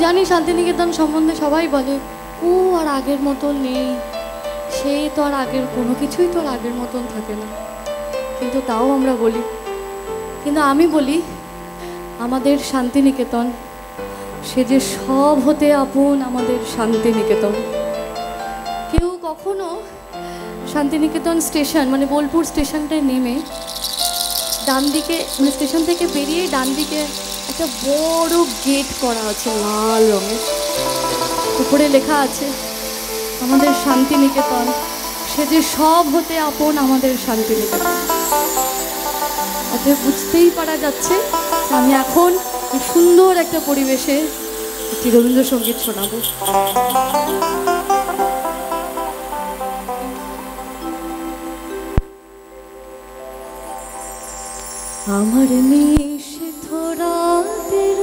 জানি শান্তিনিকেতন সম্বন্ধে সবাই বলে ও আর আগের মতন নেই, সে তো আর আগের কোনো কিছুই তো আর আগের মতন থাকে না, কিন্তু তাও আমরা বলি। কিন্তু আমি বলি আমাদের শান্তিনিকেতন, সে যে সব হতে আপন আমাদের শান্তিনিকেতন। কেউ কখনো শান্তিনিকেতন স্টেশন মানে বোলপুর স্টেশনটায় নেমে ডান দিকে মানে স্টেশন থেকে বেরিয়ে ডান দিকে একটা বড় গেট করা আছে লাল রঙের, উপরে লেখা আছে আমাদের শান্তিনিকেতন, সে যে সব হতে আপন আমাদের শান্তিনিকেতন। অতএব বুঝতেই পারা যাচ্ছে আমি এখন সুন্দর একটা পরিবেশে একটি রবীন্দ্রসঙ্গীত শোনাবো। আমার নিশীথ রাতের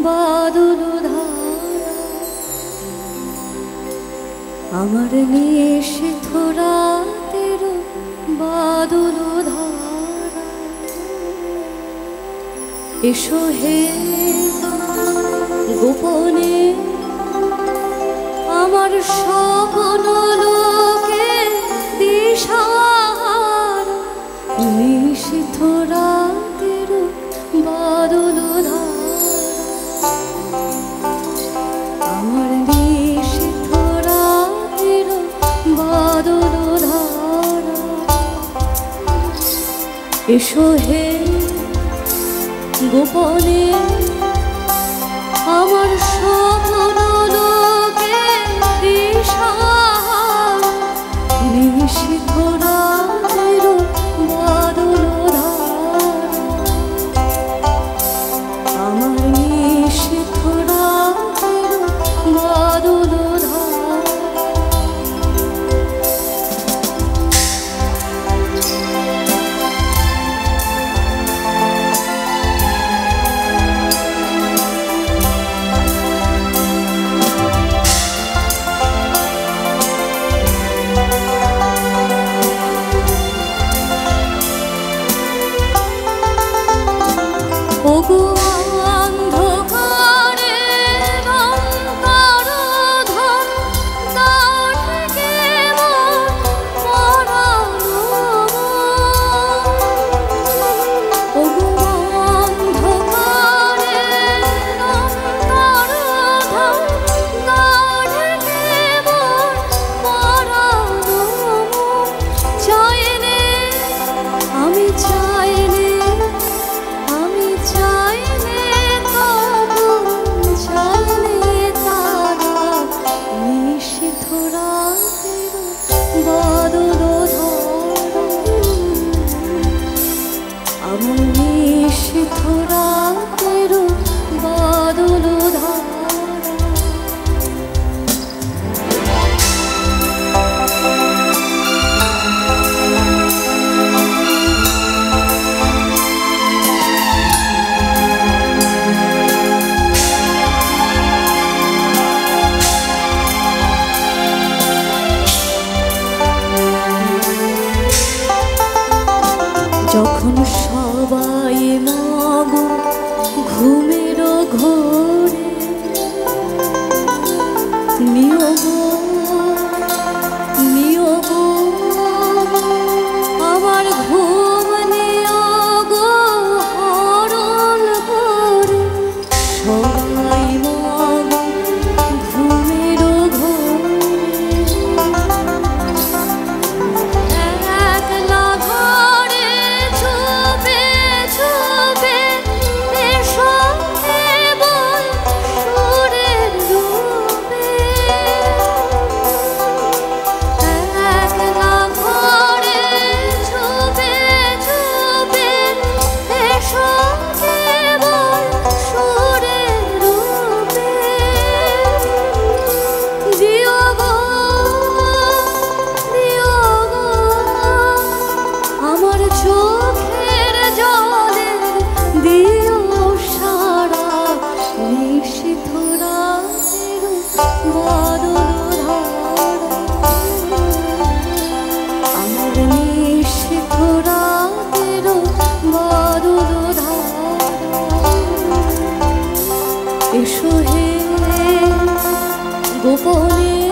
বাদল ধারা, আমার নিশীথ রাতের বাদল ধারা, এসো হে গোপনে আমার স্বপ্ন লোকে দিশাহারা, নিশীথ রাতের বাদল ধারা, আমার নিশীথ রাতের বাদল ধারা, এসো হে গোপনে আমার স্বপ্ন লোকে দিশাহারা, নিশীথ রাতের বাদল ধারা, আমার নিশীথ রাতের বাদল ধারা। গোপনে